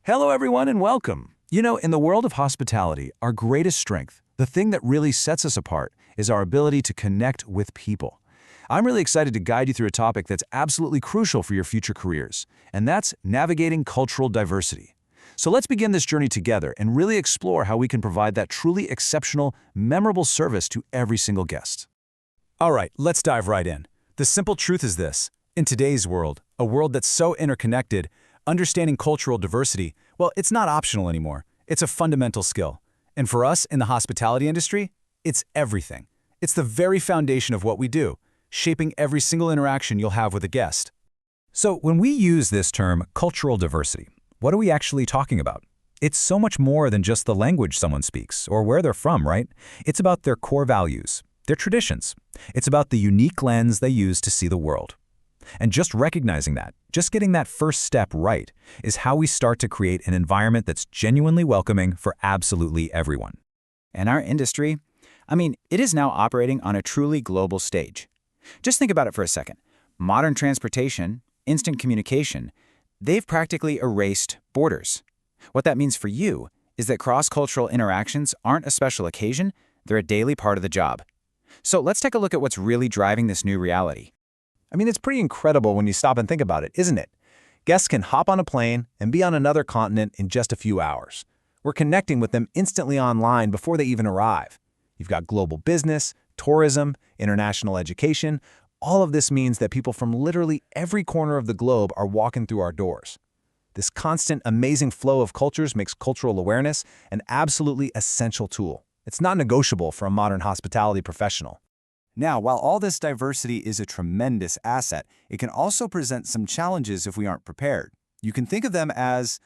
Hello, everyone, and welcome. In the world of hospitality, our greatest strength, the thing that really sets us apart, is our ability to connect with people. I'm really excited to guide you through a topic that's absolutely crucial for your future careers, and that's navigating cultural diversity. So let's begin this journey together and really explore how we can provide that truly exceptional, memorable service to every single guest. All right, let's dive right in. The simple truth is this. In today's world, a world that's so interconnected, understanding cultural diversity, well, it's not optional anymore. It's a fundamental skill. And for us in the hospitality industry, it's everything. It's the very foundation of what we do, shaping every single interaction you'll have with a guest. So when we use this term, cultural diversity, what are we actually talking about? It's so much more than just the language someone speaks or where they're from, right? It's about their core values, their traditions. It's about the unique lens they use to see the world. And just recognizing that, just getting that first step right, is how we start to create an environment that's genuinely welcoming for absolutely everyone. And our industry, it is now operating on a truly global stage. Just think about it for a second. Modern transportation, instant communication, they've practically erased borders. What that means for you is that cross-cultural interactions aren't a special occasion, they're a daily part of the job. So let's take a look at what's really driving this new reality. It's pretty incredible when you stop and think about it, isn't it? Guests can hop on a plane and be on another continent in just a few hours. We're connecting with them instantly online before they even arrive. You've got global business, tourism, international education. All of this means that people from literally every corner of the globe are walking through our doors. This constant, amazing flow of cultures makes cultural awareness an absolutely essential tool. It's not negotiable for a modern hospitality professional. Now, while all this diversity is a tremendous asset, it can also present some challenges if we aren't prepared. You can think of them as,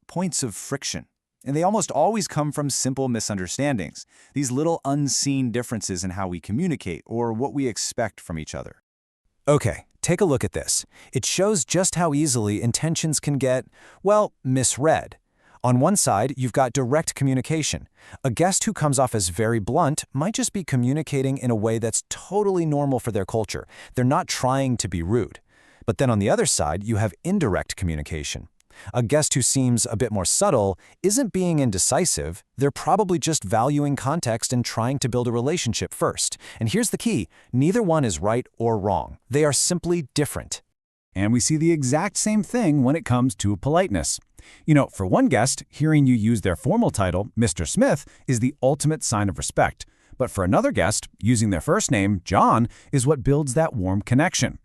points of friction. And they almost always come from simple misunderstandings, these little unseen differences in how we communicate or what we expect from each other. Okay, take a look at this. It shows just how easily intentions can get, misread. On one side, you've got direct communication. A guest who comes off as very blunt might just be communicating in a way that's totally normal for their culture. They're not trying to be rude. But then on the other side, you have indirect communication. A guest who seems a bit more subtle isn't being indecisive. They're probably just valuing context and trying to build a relationship first. And here's the key. Neither one is right or wrong. They are simply different. And we see the exact same thing when it comes to politeness. For one guest, hearing you use their formal title, Mr. Smith, is the ultimate sign of respect. But for another guest, using their first name, John, is what builds that warm connection.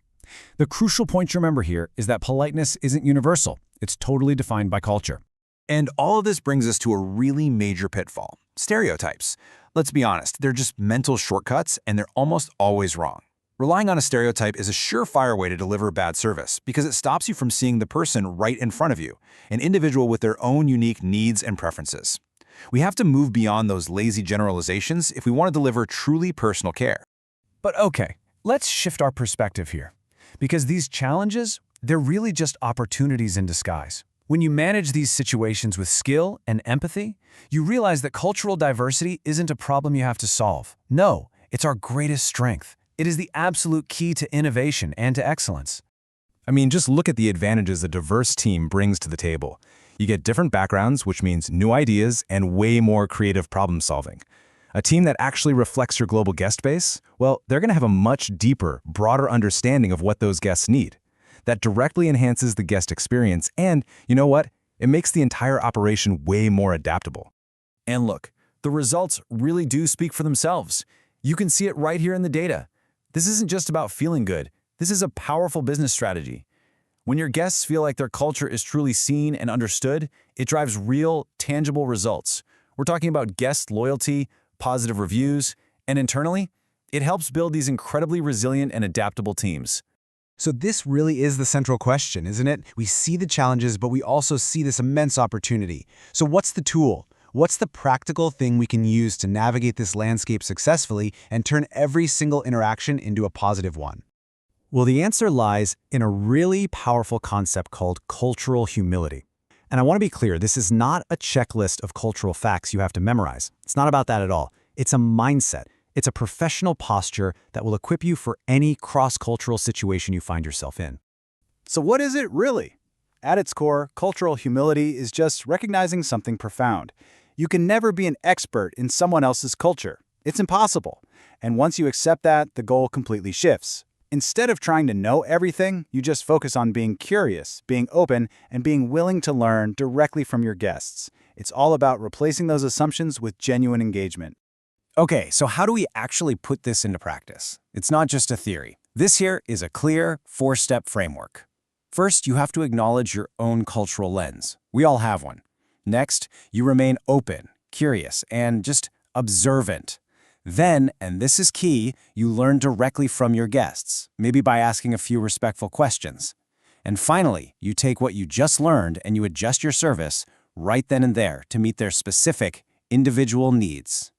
The crucial point to remember here is that politeness isn't universal. It's totally defined by culture. And all of this brings us to a really major pitfall: stereotypes. Let's be honest, they're just mental shortcuts and they're almost always wrong. Relying on a stereotype is a surefire way to deliver bad service because it stops you from seeing the person right in front of you, an individual with their own unique needs and preferences. We have to move beyond those lazy generalizations if we want to deliver truly personal care. But okay, let's shift our perspective here. Because these challenges, they're really just opportunities in disguise. When you manage these situations with skill and empathy, you realize that cultural diversity isn't a problem you have to solve. No, it's our greatest strength. It is the absolute key to innovation and to excellence. Just look at the advantages a diverse team brings to the table. You get different backgrounds, which means new ideas and way more creative problem solving. A team that actually reflects your global guest base, they're going to have a much deeper, broader understanding of what those guests need. That directly enhances the guest experience and, it makes the entire operation way more adaptable. And look, the results really do speak for themselves. You can see it right here in the data. This isn't just about feeling good. This is a powerful business strategy. When your guests feel like their culture is truly seen and understood, it drives real, tangible results. We're talking about guest loyalty, positive reviews, and internally, it helps build these incredibly resilient and adaptable teams. So this really is the central question, isn't it? We see the challenges, but we also see this immense opportunity. So what's the tool? What's the practical thing we can use to navigate this landscape successfully and turn every single interaction into a positive one? Well, the answer lies in a really powerful concept called cultural humility. And I want to be clear, this is not a checklist of cultural facts you have to memorize. It's not about that at all. It's a mindset. It's a professional posture that will equip you for any cross-cultural situation you find yourself in. So what is it really? At its core, cultural humility is just recognizing something profound. You can never be an expert in someone else's culture. It's impossible. And once you accept that, the goal completely shifts. Instead of trying to know everything, you just focus on being curious, being open, and being willing to learn directly from your guests. It's all about replacing those assumptions with genuine engagement. Okay, so how do we actually put this into practice? It's not just a theory. This here is a clear, 4-step framework. First, you have to acknowledge your own cultural lens. We all have one. Next, you remain open, curious, and just observant. Then, and this is key, you learn directly from your guests, maybe by asking a few respectful questions. And finally, you take what you just learned and you adjust your service right then and there to meet their specific, individual needs.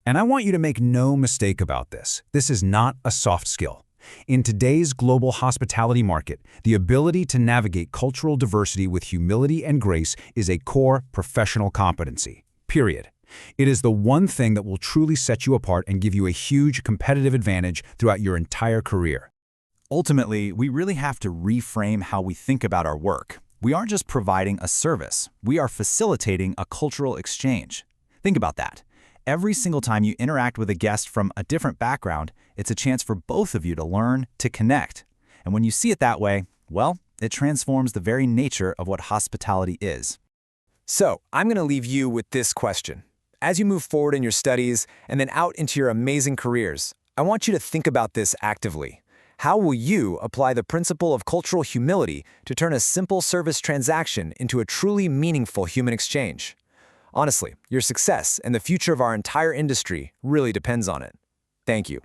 And I want you to make no mistake about this. This is not a soft skill. In today's global hospitality market, the ability to navigate cultural diversity with humility and grace is a core professional competency. Period. It is the one thing that will truly set you apart and give you a huge competitive advantage throughout your entire career. Ultimately, we really have to reframe how we think about our work. We aren't just providing a service, we are facilitating a cultural exchange. Think about that. Every single time you interact with a guest from a different background, it's a chance for both of you to learn, to connect. And when you see it that way, well, it transforms the very nature of what hospitality is. So, I'm going to leave you with this question. As you move forward in your studies and then out into your amazing careers, I want you to think about this actively. How will you apply the principle of cultural humility to turn a simple service transaction into a truly meaningful human exchange? Honestly, your success and the future of our entire industry really depends on it. Thank you.